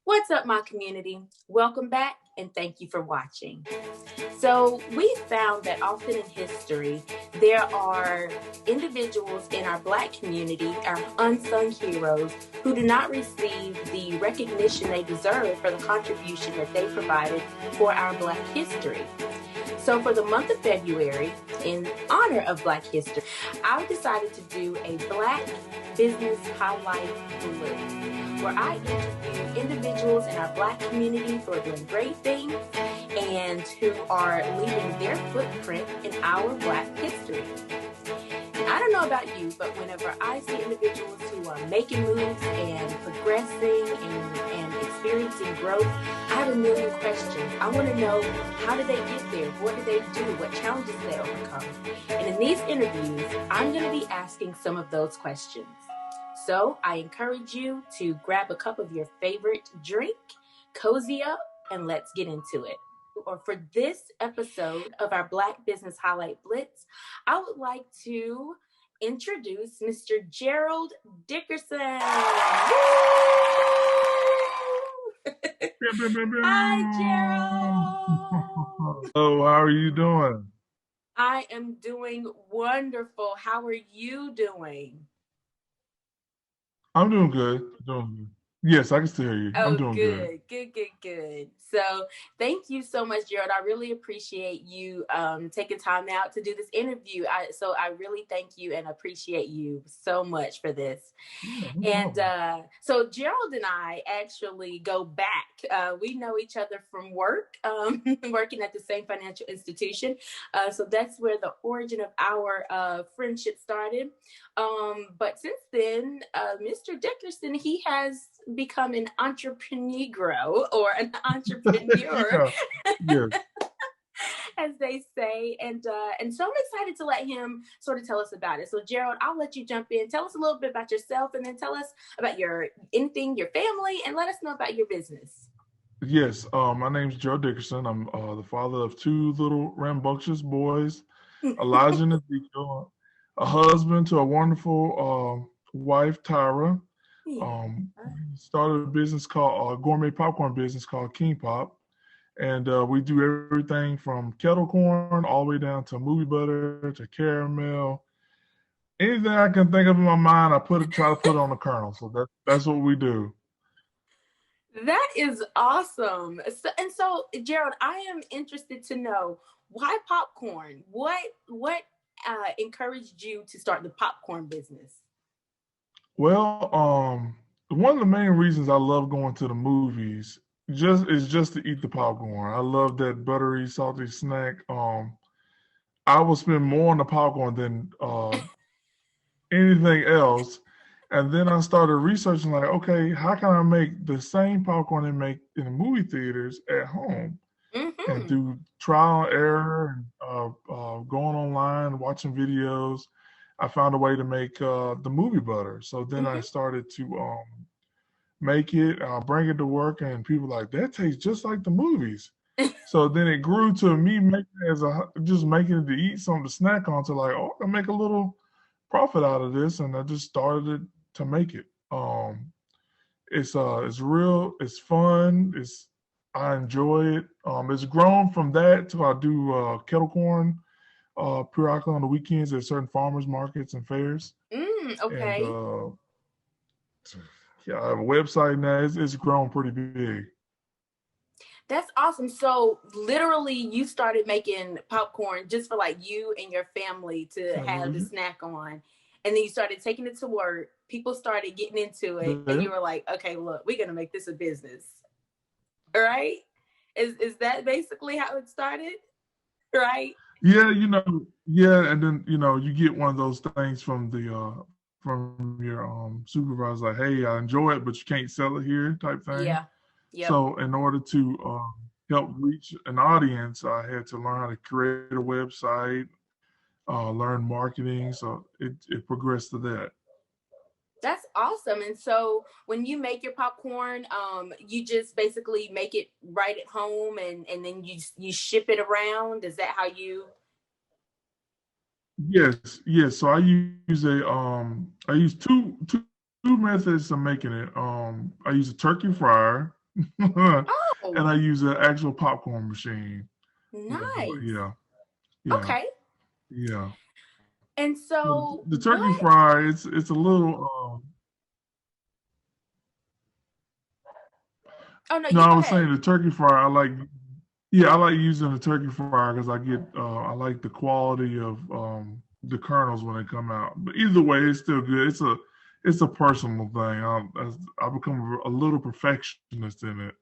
What's up, my community? Welcome back and thank you for watching. So we found that often in history, there are individuals in our Black community, our unsung heroes, who do not receive the recognition they deserve for the contribution that they provided for our Black history. So for the month of February, in honor of Black history, I decided to do a Black Business Highlight Blitz, where I interview individuals in our Black community who are doing great things and who are leaving their footprint in our Black history. I don't know about you, but whenever I see individuals who are making moves and progressing and experiencing growth, I have a million questions. I want to know, how did they get there? What did they do? What challenges did they overcome? And in these interviews, I'm going to be asking some of those questions. So I encourage you to grab a cup of your favorite drink, cozy up, and let's get into it. Or for this episode of our Black Business Highlight Blitz, I would like to introduce Mr. Gerald Dickerson. Hi, Gerald. Hello, how are you doing? I am doing wonderful. How are you doing? I'm doing good. Yes, I can still hear you. Oh, I'm doing good. Good. So thank you so much, Gerald. I really appreciate you taking time out to do this interview. So I really thank you and appreciate you so much for this. Yeah, So Gerald and I actually go back. We know each other from work, working at the same financial institution. So that's where the origin of our friendship started. But since then, Mr. Dickerson, he has become an entrepreneur or an entrepreneur, yes. as they say. And so I'm excited to let him sort of tell us about it. So Gerald, I'll let you jump in. Tell us a little bit about yourself, and then tell us about your family, and let us know about your business. Yes, my name's Gerald Dickerson. I'm the father of two little rambunctious boys, Elijah and Ezekiel, a husband to a wonderful wife, Tyra. Started a business called gourmet popcorn business called King Pop. And we do everything from kettle corn all the way down to movie butter to caramel. Anything I can think of in my mind, try to put on the kernel. So that's what we do. That is awesome. So Gerald, I am interested to know, why popcorn? What encouraged you to start the popcorn business? Well, one of the main reasons I love going to the movies just to eat the popcorn. I love that buttery, salty snack. I will spend more on the popcorn than anything else. And then I started researching, like, okay, how can I make the same popcorn they make in the movie theaters at home? Mm-hmm. And through trial and error and going online, watching videos, I found a way to make the movie butter. So then I started to make it, bring it to work, and people were like, that tastes just like the movies. So then it grew to me just making it to eat something to snack on, to like, oh, I can make a little profit out of this, and I just started to make it. It's real, it's fun, I enjoy it. It's grown from that to I do kettle corn periodically on the weekends at certain farmers markets and fairs. Okay. And yeah, I have a website now. It's grown pretty big. That's awesome. So literally you started making popcorn just for like you and your family to have the snack on. And then you started taking it to work. People started getting into it. And you were like, okay, look, we're going to make this a business. Right? Is that basically how it started? Right? Yeah, and then you get one of those things from your supervisor, like, hey, I enjoy it, but you can't sell it here, type thing. Yeah. Yep. So in order to help reach an audience, I had to learn how to create a website, learn marketing. So it progressed to that. That's awesome. And so when you make your popcorn, you just basically make it right at home, and then you ship it around. Is that how you? Yes. So I use two methods of making it. I use a turkey fryer, And I Oh, use an actual popcorn machine. Yeah, but nice. yeah, Okay. yeah. And Well, so the turkey what? fry, it's a little. Oh no, No, you I go was ahead. saying the turkey fry. I like. Yeah, I like using the turkey fryer because I get. I like the quality of the kernels when they come out. But either way, it's still good. It's a personal thing. I become a little perfectionist in it.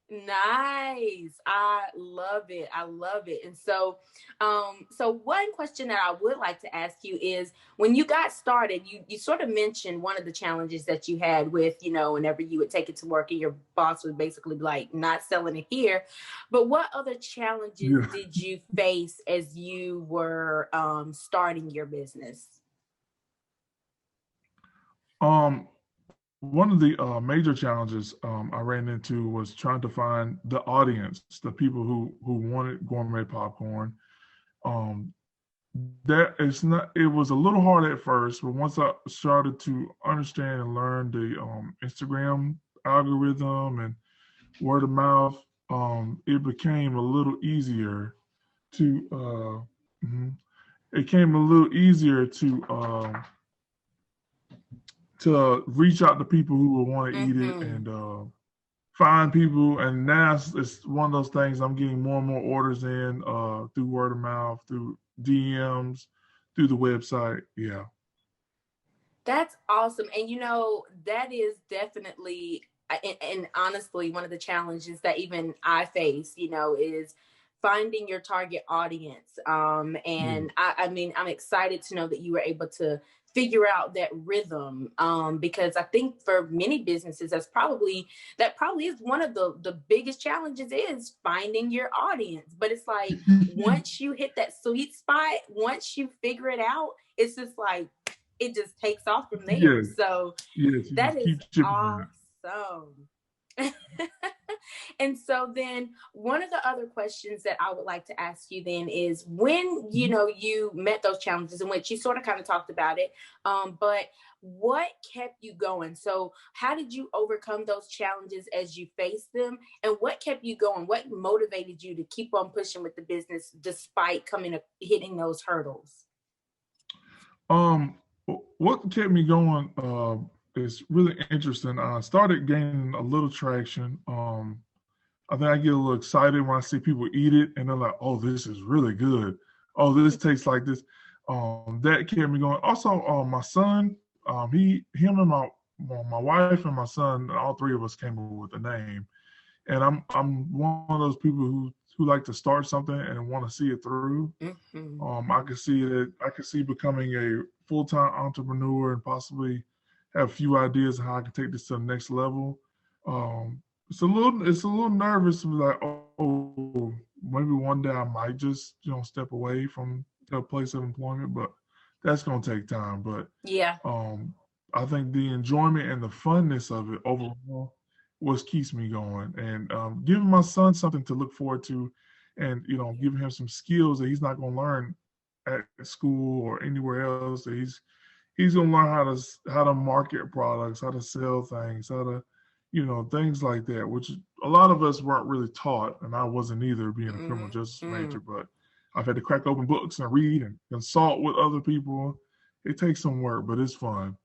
Nice. I love it. I love it. And so, so one question that I would like to ask you is when you got started, you sort of mentioned one of the challenges that you had with, whenever you would take it to work and your boss would basically be like not selling it here. But what other challenges Yeah. did you face as you were starting your business? Um, One of the major challenges I ran into was trying to find the audience, the people who wanted gourmet popcorn. Um, that it's not. It was a little hard at first, but once I started to understand and learn the Instagram algorithm and word of mouth, it became a little easier to. Mhm. It came a little easier to reach out to people who will want to eat it Mm-hmm. and find people. And now it's one of those things. I'm getting more and more orders in through word of mouth, through DMs, through the website. Yeah. That's awesome. And that is definitely and honestly one of the challenges that even I face, is finding your target audience. Yeah. And I mean, I'm excited to know that you were able to figure out that rhythm. Because I think for many businesses, that probably is one of the biggest challenges is finding your audience. But it's like once you hit that sweet spot, once you figure it out, it's just like it just takes off from there. Yes. So Yes. You that just is keep chipping at awesome. And so then one of the other questions that I would like to ask you then is when it. you met those challenges in which you sort of kind of talked about it, but what kept you going? So how did you overcome those challenges as you faced them, and what kept you going? What motivated you to keep on pushing with the business despite hitting those hurdles? Um, what kept me going is really interesting. I started gaining a little traction. I think I get a little excited when I see people eat it, and they're like, "Oh, this is really good. Oh, this tastes like this." That kept me going. Also, my son, him, and my wife and my son, all three of us came up with a name, and I'm one of those people who like to start something and want to see it through. Mm-hmm. I could see becoming a full time entrepreneur and possibly have a few ideas of how I can take this to the next level. It's a little nervous to be like, oh, maybe one day I might just step away from a place of employment, but that's gonna take time. But Yeah. um, I think the enjoyment and the funness of it overall what keeps me going, and giving my son something to look forward to, and giving him some skills that he's not going to learn at school or anywhere else. That he's going to learn how to market products, how to sell things, how to things like that, which a lot of us weren't really taught, and I wasn't either, being a criminal justice Mm-hmm. major. But I've had to crack open books and read and consult with other people. It takes some work, but it's fun.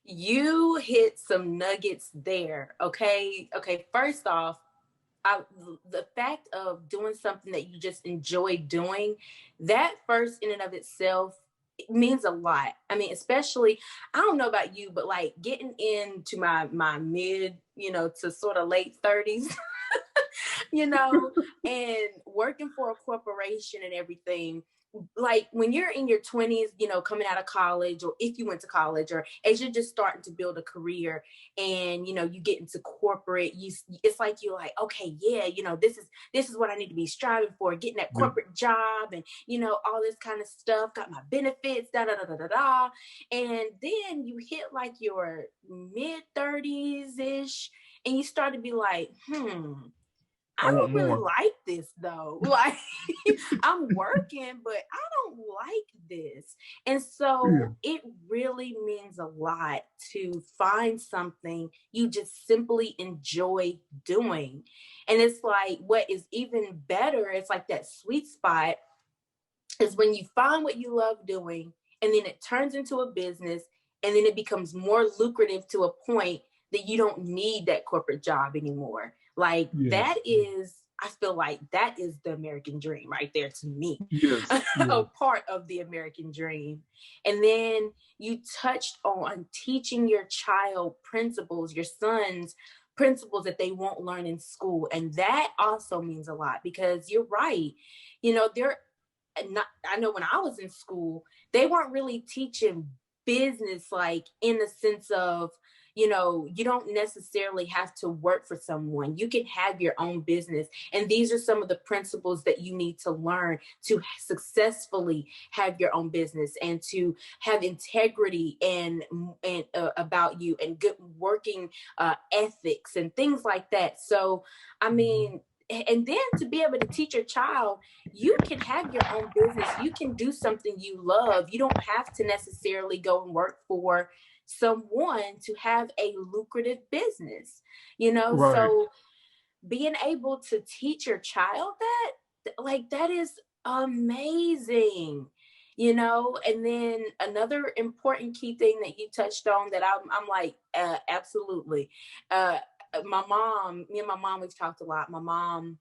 You hit some nuggets there. Okay. Okay. First off, the fact of doing something that you just enjoy doing, that first in and of itself, it means a lot. I mean, especially, I don't know about you, but like getting into my mid, to sort of late 30s, you know, and working for a corporation and everything. Like when you're in your 20s, coming out of college, or if you went to college, or as you're just starting to build a career, and you get into corporate, it's like you're like, okay, yeah, this is what I need to be striving for, getting that Yep. corporate job, and all this kind of stuff, got my benefits, da da da da da da. And then you hit like your mid 30s ish, and you start to be like, I I want don't really more. like this though. Like, I'm working, but I don't like this. And Yeah. so it really means a lot to find something you just simply enjoy doing. And it's like, what is even better, it's like that sweet spot is when you find what you love doing and then it turns into a business and then it becomes more lucrative to a point that you don't need that corporate job anymore. Like that Yes. is, I feel like that is the American dream right there to me. Yes. A Yes. part of the American dream. And then you touched on teaching your child principles, your sons principles that they won't learn in school. And that also means a lot because you're right. There not, I know when I was in school, they weren't really teaching business like in the sense of, you don't necessarily have to work for someone. You can have your own business. And these are some of the principles that you need to learn to successfully have your own business and to have integrity and about you and good working ethics and things like that. So, I Mhm. mean, and then to be able to teach your child, you can have your own business. You can do something you love. You don't have to necessarily go and work for someone to have a lucrative business, Right. So being able to teach your child that, like, that is amazing. And then another important key thing that you touched on that I'm like, absolutely. Me and my mom, we've talked a lot. My mom,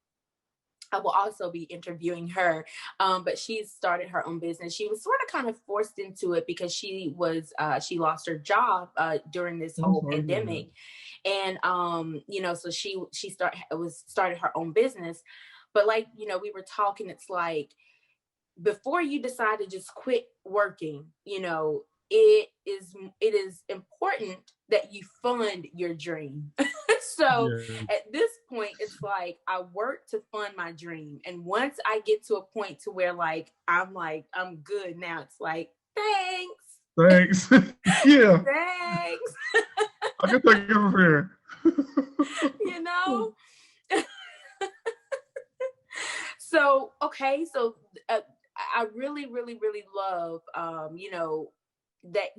I will also be interviewing her, but she started her own business. She was sort of kind of forced into it because she lost her job during this I'm whole sorry to hear that. pandemic, and so she started her own business. But like we were talking, it's like before you decide to just quit working, it is important that you fund your dream. So Yes. at this point, it's like I work to fund my dream. And once I get to a point to where I'm good now, it's like, thanks. Thanks. Yeah, Thanks. I can take it from here. you know? So, okay. So I really, really, really love, that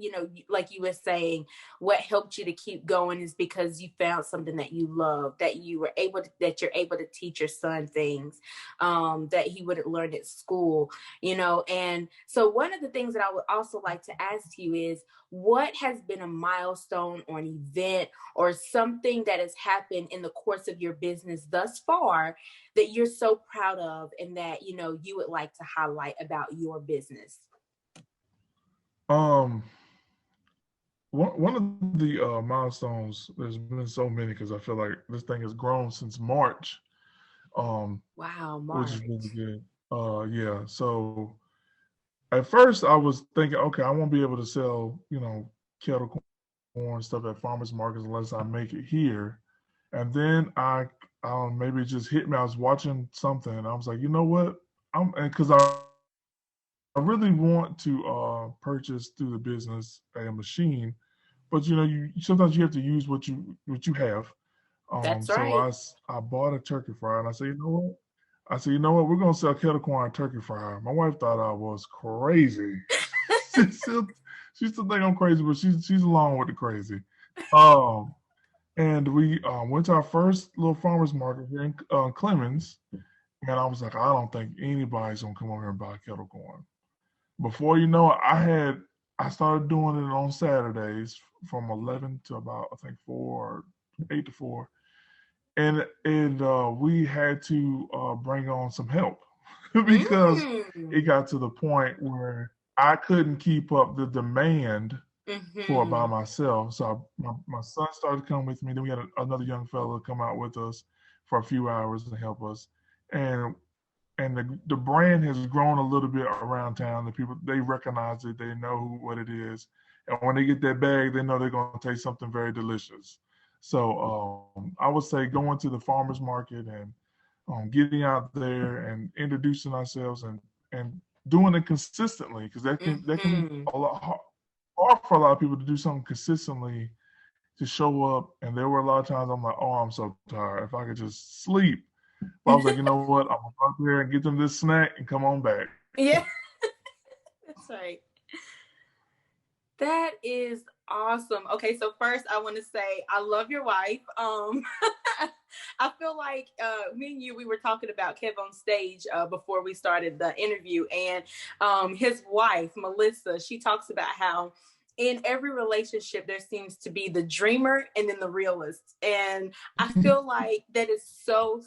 like you were saying, what helped you to keep going is because you found something that you love, that you're able to teach your son things that he wouldn't learn at school. And so one of the things that I would also like to ask you is, what has been a milestone or an event or something that has happened in the course of your business thus far that you're so proud of and that you would like to highlight about your business? Um, one of the milestones. There's been so many because I feel like this thing has grown since March. Um, Wow, which is Mark. really good. Yeah. So at first I was thinking, okay, I won't be able to sell, kettle corn stuff at farmers markets unless I make it here. And then maybe it just hit me. I was watching something and I was like, you know what? Because I really want to purchase through the business a machine, but you sometimes you have to use what you have. That's So right. I bought a turkey fryer and I said, you know what? You know what? We're gonna sell kettle corn and turkey fryer. My wife thought I was crazy. she still she still think I'm crazy, but she's along with the crazy. Um, and we went to our first little farmers market here in Clemens, and I was like, I don't think anybody's gonna come over here and buy kettle corn. Before you know it, I started doing it on Saturdays from 11 to about I think 8 to 4, and we had to bring on some help because Mm. it got to the point where I couldn't keep up the demand for it by Mm-hmm. myself. So my son started coming with me. Then we had another young fellow come out with us for a few hours to help us, and the brand has grown a little bit around town. The people, they recognize it, they know what it is, and when they get that bag, they know they're going to taste something very delicious. So I would say going to the farmers market and getting out there and introducing ourselves and doing it consistently, because that can be Mm-hmm. a lot hard for a lot of people to do something consistently, to show up. And there were a lot of times I'm like, oh, I'm so tired. If I could just sleep. But I was like, you know what? I'm gonna go out there and get them this snack and come on back. Yeah, that's right. That is awesome. Okay, so first I want to say I love your wife. I feel like me and you, we were talking about Kev on stage before we started the interview, and his wife, Melissa, she talks about how in every relationship there seems to be the dreamer and then the realist, and I feel like that is so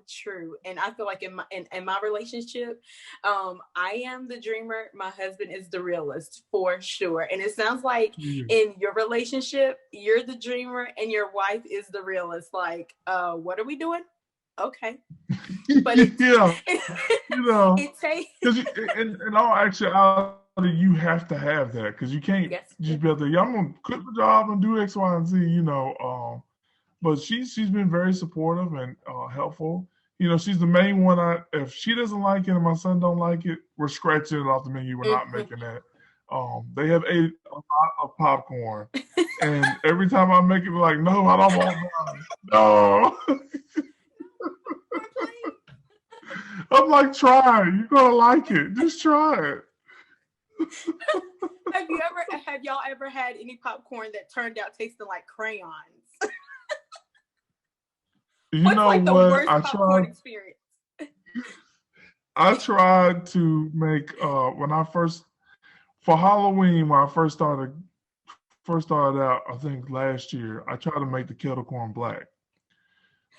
true. And I feel like in my relationship, I am the dreamer, my husband is the realist for sure. And it sounds like in your relationship you're the dreamer and your wife is the realist. Like, what are we doing? Okay. But it, it takes in all actuality, you have to have that, because you can't just be able to, I'm gonna quit the job and do X, Y, and Z, but she's been very supportive and helpful. She's the main one. If she doesn't like it and my son don't like it, we're scratching it off the menu. We're not making that. They have ate a lot of popcorn, and every time I make it, like, no, I don't want mine. No. I'm like, try it. You're gonna like it. Just try it. Have y'all ever had any popcorn that turned out tasting like crayons? What's like the worst popcorn experience? I tried to make for Halloween, when I first started out, I think last year, I tried to make the kettle corn black.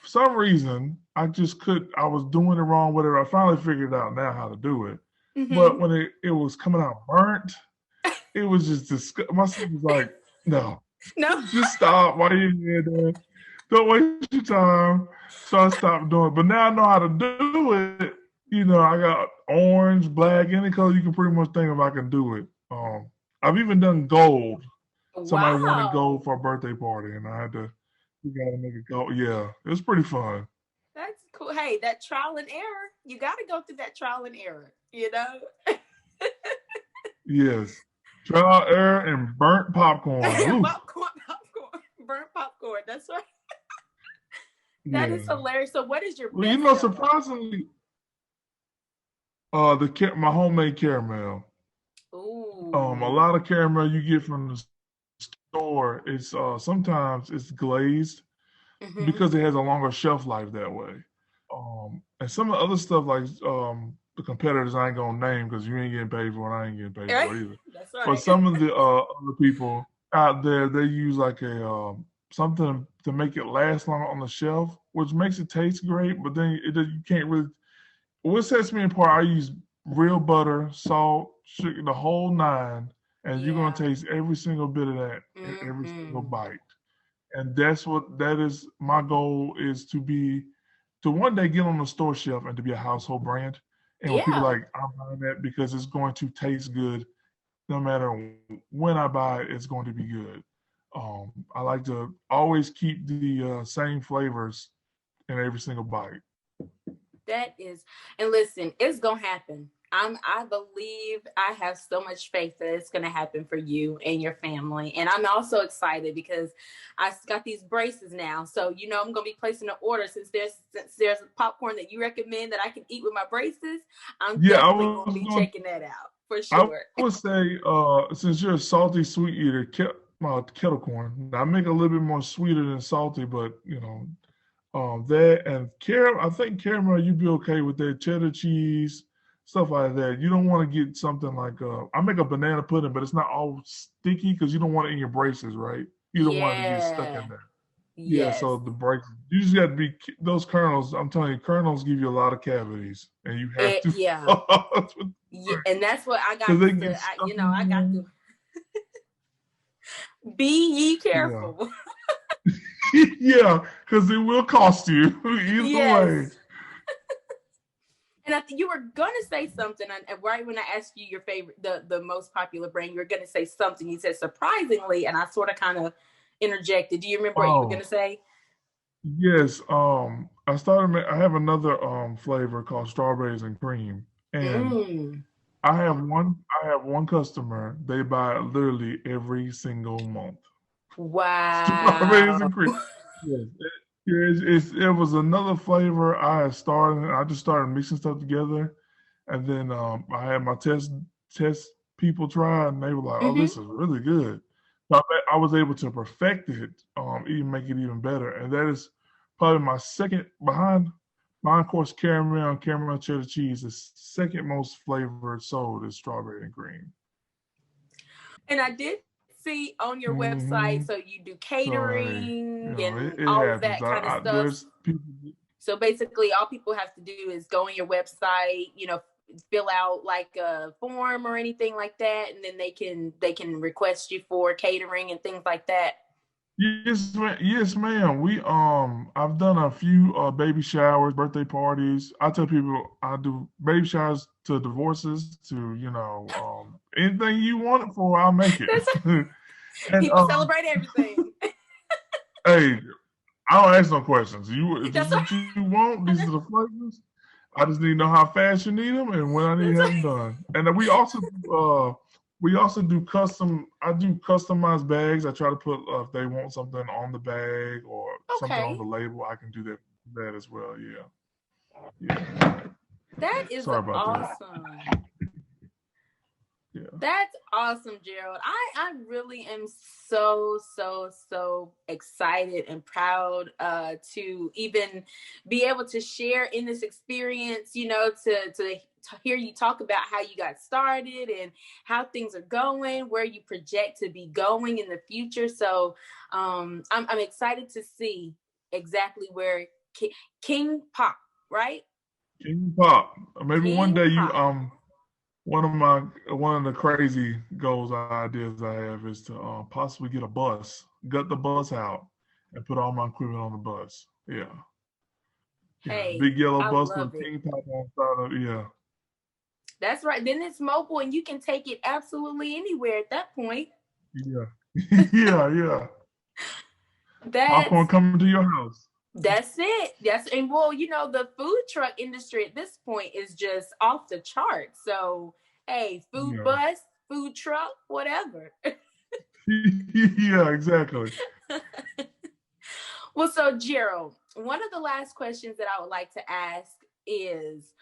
For some reason, I just couldn't. I was doing it wrong, whatever. I finally figured out now how to do it. Mm-hmm. But when it was coming out burnt, it was just disgusting. My son was like, no, just stop. Why are you here, Dad? Don't waste your time. So I stopped doing it. But now I know how to do it. I got orange, black, any color you can pretty much think of, I can do it. I've even done gold. Somebody wanted gold for a birthday party, and I had to, you got to make it gold. Yeah, it was pretty fun. That's cool. Hey, that trial and error. You got to go through that trial and error, Yes. Trial, error, and burnt popcorn. Burnt popcorn. That's right. That is hilarious. So what is your best? Well, surprisingly, my homemade caramel. Ooh. A lot of caramel you get from the store, it's sometimes it's glazed because it has a longer shelf life that way. And some of the other stuff, like the competitors, I ain't gonna name because you ain't getting paid for it, I ain't getting paid for it either. That's right. But some of the other people out there, they use like a something to make it last longer on the shelf, which makes it taste great. But then you can't really. What sets me apart, I use real butter, salt, sugar, the whole nine, and you're gonna taste every single bit of that in every single bite. And that is my goal, is to one day get on the store shelf and to be a household brand. And when people are like, I'm buying that because it's going to taste good, no matter when I buy it, it's going to be good. I like to always keep the same flavors in every single bite. That is, and listen, it's gonna happen. I believe, I have so much faith that it's gonna happen for you and your family. And I'm also excited because I got these braces now. So I'm gonna be placing an order since there's popcorn that you recommend that I can eat with my braces. I'm definitely gonna be checking that out for sure. I would say, since you're a salty sweet eater, kettle corn. I make it a little bit more sweeter than salty, but that and caramel. I think caramel, you'd be okay with that. Cheddar cheese, stuff like that. You don't want to get something like I make a banana pudding, but it's not all sticky because you don't want it in your braces, right? You don't want it to get stuck in there. Yeah, so the braces, you just got to be those kernels. I'm telling you, kernels give you a lot of cavities, and you have to. And that's what I got to. I got to. Be ye careful. Yeah, because it will cost you either way. And I think you were going to say something, and right when I asked you your favorite, the most popular brand, you were going to say something. You said surprisingly, and I sort of kind of interjected. Do you remember what you were going to say? Yes. I have another flavor called strawberries and cream, and I have one customer. They buy it literally every single month. Wow. Strawberries and cream. Yes. It was another flavor I had started. I just started mixing stuff together, and then I had my test people try, and they were like, "Oh, Mm-hmm. this is really good." So I was able to perfect it, even make it even better, and that is probably my second behind of course caramel cheddar cheese. The second most flavored sold is strawberry and cream. And I did see on your Hmm. website, so you do So hey, catering and it all of happens. that kind of stuff. There's people. So basically, all people have to do is go on your website, fill out like a form or anything like that, and then they can request you for catering and things like that. Yes, yes, ma'am. I've done a few baby showers, birthday parties. I tell people I do baby showers to divorces to anything you want it for, I'll make it. That's And people celebrate everything. hey, I don't ask no questions. If this is That's what you want, these are the flavors. I just need to know how fast you need them and when I need to have them done. And we also do custom. I do customized bags. I try to put if they want something on the bag or something on okay. the label, I can do that as well. Yeah, yeah. That is Sorry about that. awesome. Yeah. That's awesome, Gerald. I really am so excited and proud to even be able to share in this experience, to hear you talk about how you got started and how things are going, where you project to be going in the future. So I'm excited to see exactly where King Pop, right? King Pop. Maybe one King day you Pop. one of the crazy goals ideas I have is to possibly get a bus, gut the bus out, and put all my equipment on the bus. Yeah, yeah, Hey, big yellow I bus with love it. King Pop on the side of. Yeah, That's right. Then it's mobile and you can take it absolutely anywhere at that point. yeah, yeah, yeah. Popcorn That's coming to your house. that's it. And well, the food truck industry at this point is just off the chart. So hey, food Yeah, bus, food truck, whatever. yeah, exactly. Well, so Gerald, one of the last questions that I would like to ask is,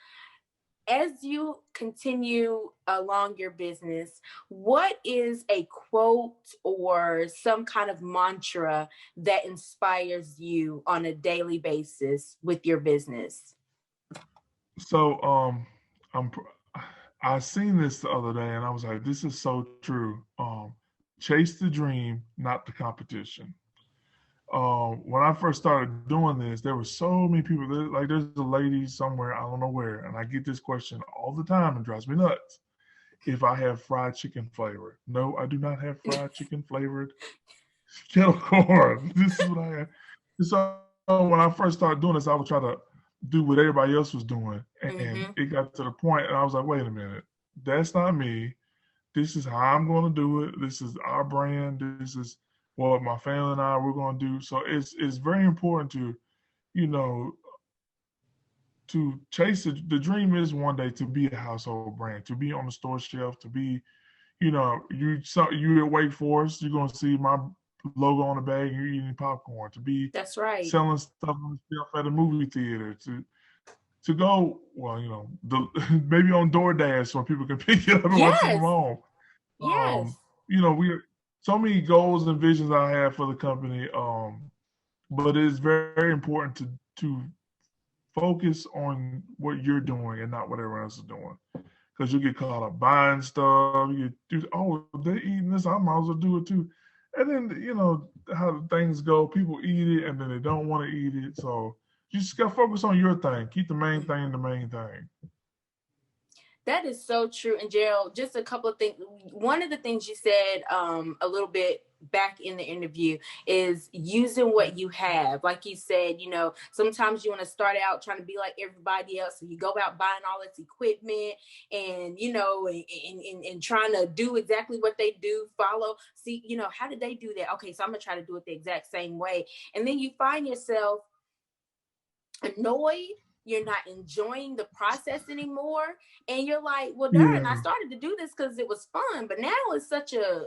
as you continue along your business, what is a quote or some kind of mantra that inspires you on a daily basis with your business? So I'm I seen this the other day and I was like, this is so true. Chase the dream, not the competition. When I first started doing this, there were so many people. Like, there's a lady somewhere, I don't know where, and I get this question all the time and drives me nuts. If I have fried chicken flavor, no, I do not have fried chicken flavored kettle corn. This is what I have. So when I first started doing this, I would try to do what everybody else was doing, and Mm-hmm. it got to the point, and I was like, wait a minute, that's not me. This is how I'm going to do it. This is our brand. This is what my family and I we're going to do. So it's very important to you know to chase it. The dream is one day to be a household brand, to be on the store shelf, to be you at Wake Forest, you're going to see my logo on the bag and you're eating popcorn. To be That's right. selling stuff on the shelf at a movie theater. To go well, maybe on DoorDash so people can pick it up and watch it from Yes. home. Yes. Um, we so many goals and visions I have for the company. But it's very important to focus on what you're doing and not what everyone else is doing. Because you get caught up buying stuff. You do, oh, they're eating this, I might as well do it too. And then how things go. People eat it and then they don't want to eat it. So you just got to focus on your thing. Keep the main thing the main thing. That is so true. And Gerald, just a couple of things. One of the things you said a little bit back in the interview is using what you have. Like you said, sometimes you want to start out trying to be like everybody else. So you go out buying all this equipment and, and trying to do exactly what they do, follow. See, how did they do that? Okay, so I'm going to try to do it the exact same way. And then you find yourself annoyed, you're not enjoying the process anymore, and you're like, well, darn, I Yeah, started to do this because it was fun, but now it's such a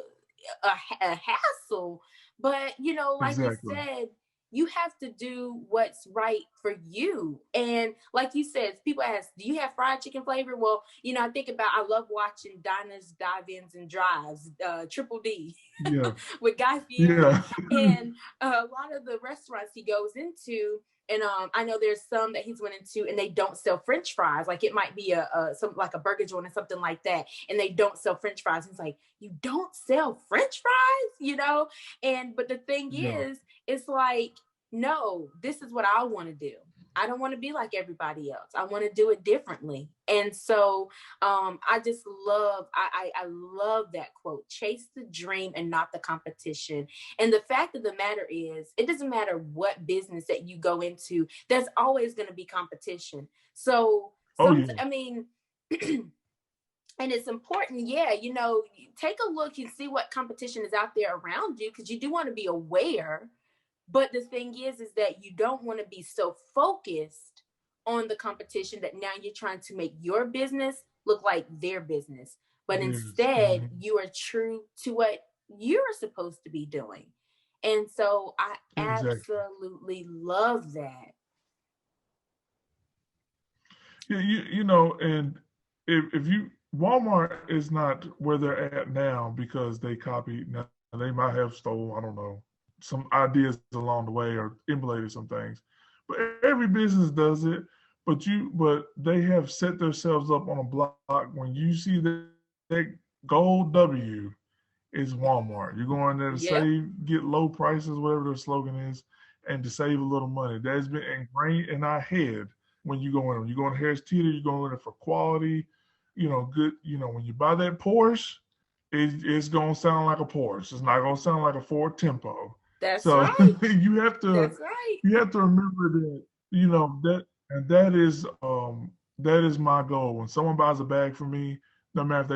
hassle. But like you exactly. said, you have to do what's right for you. And like you said, people ask, do you have fried chicken flavor? Well, I love watching Diners, Dive-Ins, and Drives, Triple D Yeah. with Guy Fieri. Yeah. And a lot of the restaurants he goes into, and I know there's some that he's went into and they don't sell French fries. Like it might be some like a burger joint or something like that, and they don't sell French fries. He's like, you don't sell French fries, but the thing Yeah. is, it's like, no, this is what I want to do. I don't want to be like everybody else. I want to do it differently. And so I just I love that quote, chase the dream and not the competition. And the fact of the matter is, it doesn't matter what business that you go into, there's always going to be competition. So, I mean, and it's important, take a look and see what competition is out there around you, because you do want to be aware. But the thing is that you don't want to be so focused on the competition that now you're trying to make your business look like their business. But instead, you are true to what you're supposed to be doing. And so I absolutely love that. Yeah, and if Walmart is not where they're at now because they copied. Now they might have stole, I don't know, some ideas along the way or emulated some things, but every business does it. But they have set themselves up on a block. When you see that gold W, is Walmart. You're going there to save, get low prices, whatever their slogan is, and to save a little money. That's been ingrained in our head. When you go in, when you go in Harris Teeter, you're going in for quality, good. When you buy that Porsche, it's gonna sound like a Porsche. It's not gonna sound like a Ford Tempo. That's so right. you have to. That's right. You have to remember that, and that is my goal. When someone buys a bag for me, no matter if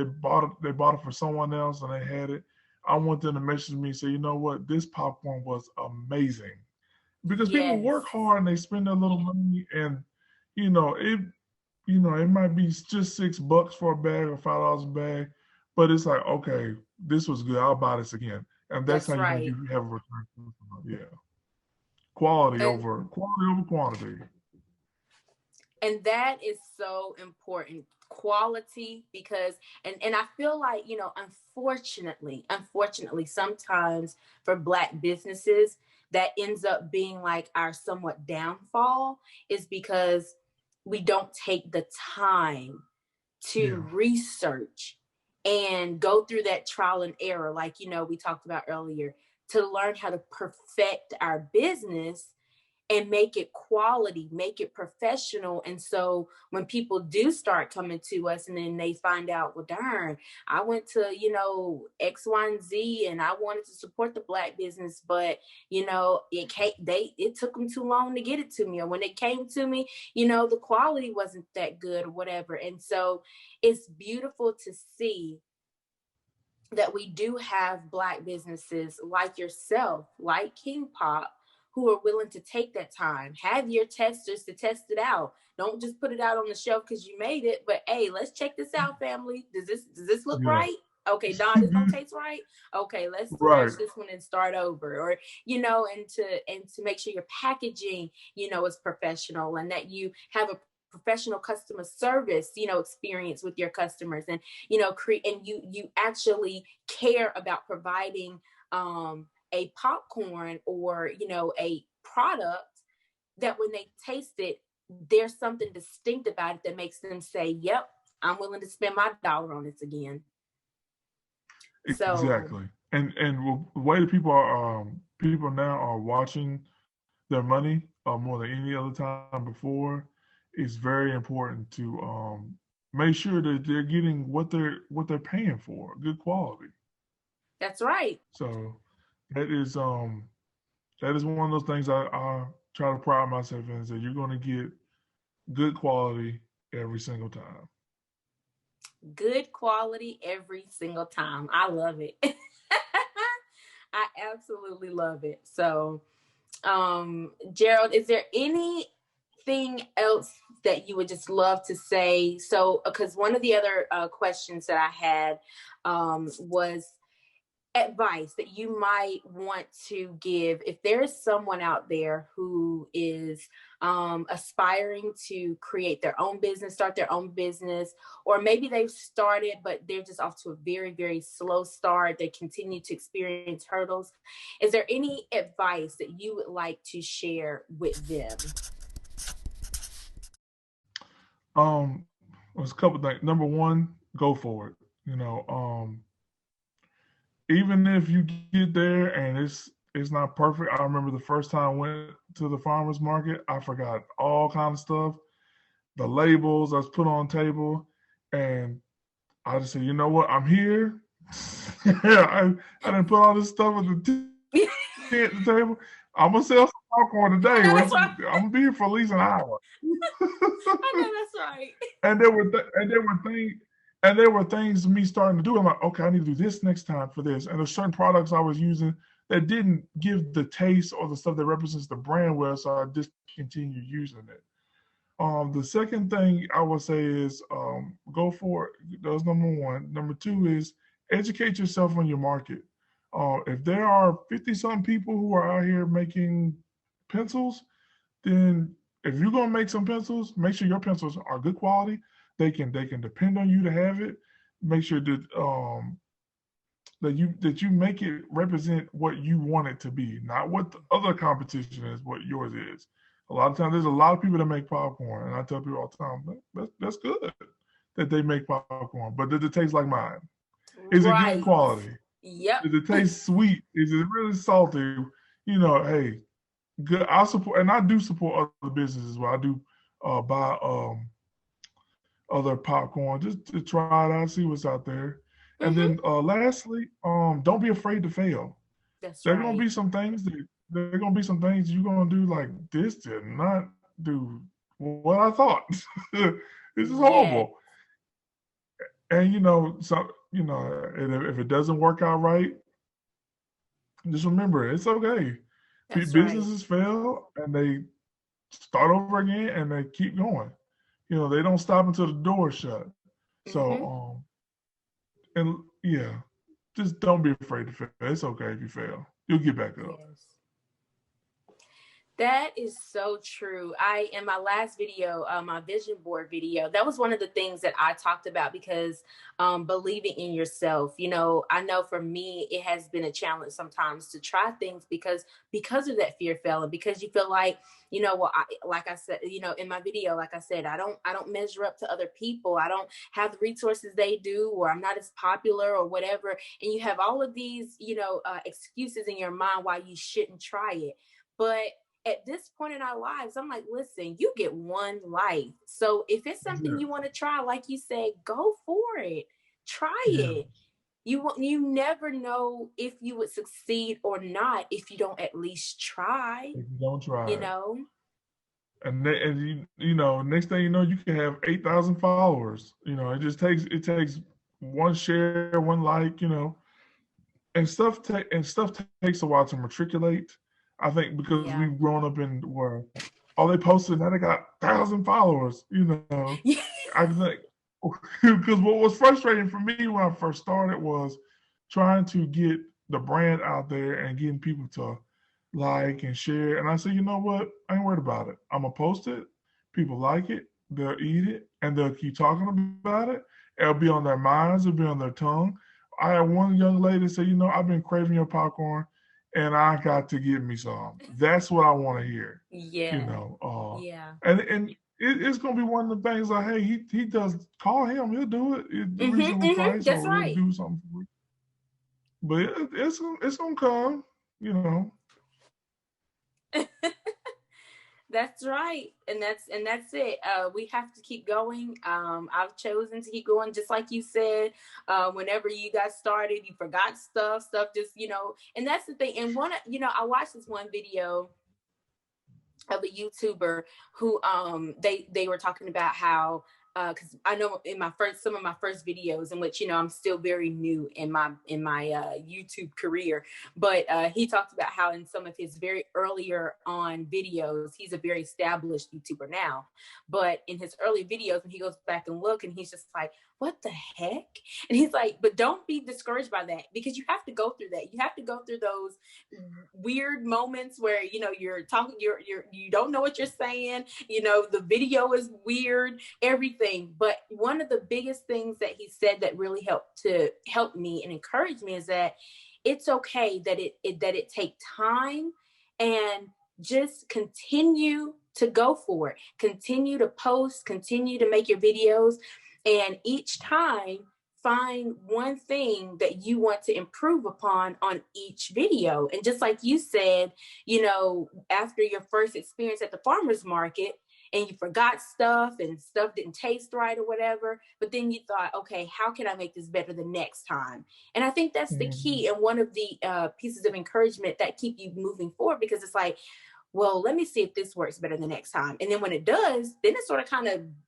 they bought it for someone else and they had it, I want them to message me and say, you know what, this popcorn was amazing. Because people work hard and they spend their little money, and it might be just $6 for a bag or $5 a bag, but it's like, okay, this was good. I'll buy this again. And that's how you have a return customer. Yeah. Quality over quantity. And that is so important, quality, because and I feel like, unfortunately, sometimes for Black businesses, that ends up being like our somewhat downfall, is because we don't take the time to research and go through that trial and error, like we talked about earlier, to learn how to perfect our business and make it quality, make it professional. And so when people do start coming to us and then they find out, well, darn, I went to, X, Y, and Z, and I wanted to support the Black business, but, it took them too long to get it to me. Or when it came to me, the quality wasn't that good or whatever. And so it's beautiful to see that we do have Black businesses like yourself, like King Pop, who are willing to take that time. Have your testers to test it out. Don't just put it out on the shelf because you made it, but hey, let's check this out, family. Does this look right? Okay, Don, this don't taste right. Okay, let's flush this one and start over. Or, and to make sure your packaging, is professional, and that you have a professional customer service, experience with your customers, and, and you actually care about providing a popcorn or, a product that when they taste it, there's something distinct about it that makes them say, yep, I'm willing to spend my dollar on this again. Exactly. And the way that people now are watching their money more than any other time before, it's very important to make sure that they're getting what they're paying for, good quality. That's right. So that is one of those things I try to pride myself in, is that you're going to get good quality every single time. Good quality every single time. I love it. I absolutely love it. So, Gerald, is there anything else that you would just love to say? So, because one of the other questions that I had was, advice that you might want to give if there's someone out there who is aspiring to create their own business, start their own business, or maybe they've started but they're just off to a very, very slow start, they continue to experience hurdles, is there any advice that you would like to share with them? There's a couple things. Number one, go for it. Even if you get there and it's not perfect. I remember the first time I went to the farmer's market, I forgot all kind of stuff. The labels I was put on the table, and I just said, you know what, I'm here. I didn't put all this stuff at the table. I'm gonna sell some popcorn today. Right. I'm gonna be here for at least an hour. I know that's right. And there were things me starting to do. I'm like, okay, I need to do this next time for this. And there's certain products I was using that didn't give the taste or the stuff that represents the brand well, so I discontinued using it. The second thing I would say is go for it. That's number one. Number two is educate yourself on your market. If there are 50-some people who are out here making pencils, then if you're gonna make some pencils, make sure your pencils are good quality. They can depend on you to have it. Make sure that you make it represent what you want it to be, not what the other competition is, what yours is. A lot of times, there's a lot of people that make popcorn, and I tell people all the time, that's good that they make popcorn, but does it taste like mine? Is it good quality? Yep. Does it taste sweet? Is it really salty? Hey, good. I support, and I do support other businesses as well. I do buy other popcorn just to try it out, see what's out there. And then lastly, don't be afraid to fail. There are gonna be some things you're gonna do like this did not do what I thought. This is horrible. And if it doesn't work out right, just remember it's okay. Businesses fail and they start over again and they keep going. They don't stop until the door's shut. So and yeah, just don't be afraid to fail. It's okay if you fail. You'll get back up. Yes. That is so true. In my last video, my vision board video, that was one of the things that I talked about because believing in yourself. I know for me, it has been a challenge sometimes to try things because of that fear of failing, because you feel like, like I said, in my video, like I said, I don't measure up to other people. I don't have the resources they do, or I'm not as popular or whatever. And you have all of these, excuses in your mind why you shouldn't try it. But at this point in our lives, I'm like, listen, you get one life. So if it's something you want to try, like you said, go for it. Try it. You never know if you would succeed or not if you don't at least try. If you don't try, And next thing you know, you can have 8,000 followers. It takes one share, one like, and stuff takes a while to matriculate. I think because we've grown up in where they posted, now they got 1,000 followers. I think because what was frustrating for me when I first started was trying to get the brand out there and getting people to like and share. And I said, you know what? I ain't worried about it. I'm gonna post it. People like it. They'll eat it, and they'll keep talking about it. It'll be on their minds. It'll be on their tongue. I had one young lady say, I've been craving your popcorn, and I got to get me some. That's what I want to hear. Yeah. And it's gonna be one of the things like, hey, he does. Call him. He'll do it. It's reasonable price. That's right. He'll do something for you. But it's gonna come. That's right. And that's it. We have to keep going. I've chosen to keep going. Just like you said, whenever you got started, you forgot stuff just, and that's the thing. And I watched this one video of a YouTuber who, they were talking about how because I know in some of my first videos, in which, I'm still very new in my YouTube career, but he talked about how in some of his very earlier on videos, he's a very established YouTuber now, but in his early videos, when he goes back and look, and he's just like, what the heck? And he's like, but don't be discouraged by that, because you have to go through that. You have to go through those weird moments where, you're talking, you don't know what you're saying, the video is weird, everything. But one of the biggest things that he said that really helped me and encourage me is that it's okay that it take time, and just continue to go for it. Continue to post, continue to make your videos, and each time find one thing that you want to improve upon on each video. And just like you said, after your first experience at the farmer's market, and you forgot stuff and stuff didn't taste right or whatever, but then you thought, okay, how can I make this better the next time? And I think that's the key, and one of the pieces of encouragement that keep you moving forward, because it's like, well, let me see if this works better the next time. And then when it does, then it's sort of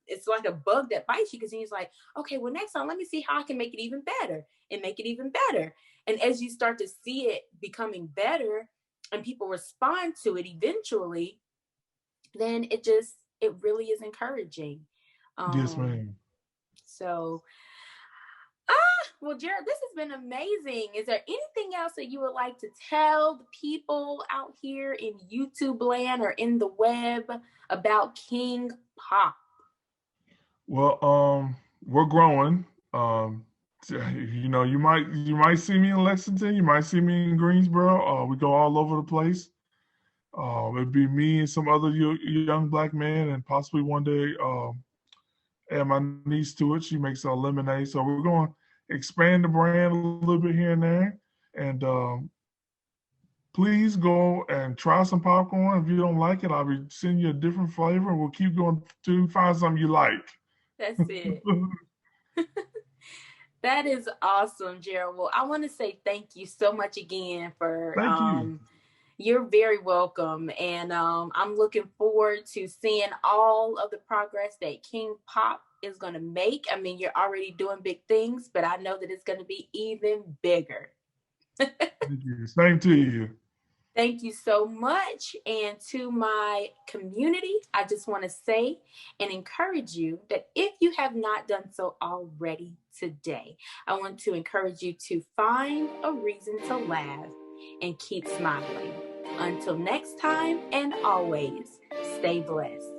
it's like a bug that bites you, because then he's like, okay, well, next time, let me see how I can make it even better and make it even better. And as you start to see it becoming better and people respond to it eventually, then it really is encouraging. Yes, ma'am. So, well, Gerald, this has been amazing. Is there anything else that you would like to tell the people out here in YouTube land or in the web about King Pop? Well, we're growing. You might see me in Lexington. You might see me in Greensboro. We go all over the place. It'd be me and some other young Black men, and possibly one day add my niece to it. She makes lemonade. So we're going to expand the brand a little bit here and there. And please go and try some popcorn. If you don't like it, I'll be sending you a different flavor. We'll keep going to find something you like. That's it. That is awesome, Gerald. Well, I want to say thank you so much again for Thank you. You're very welcome. And I'm looking forward to seeing all of the progress that King Pop is going to make. I mean, you're already doing big things, but I know that it's going to be even bigger. Thank you. Same to you. Thank you so much. And to my community, I just want to say and encourage you that if you have not done so already today, I want to encourage you to find a reason to laugh and keep smiling. Until next time, and always stay blessed.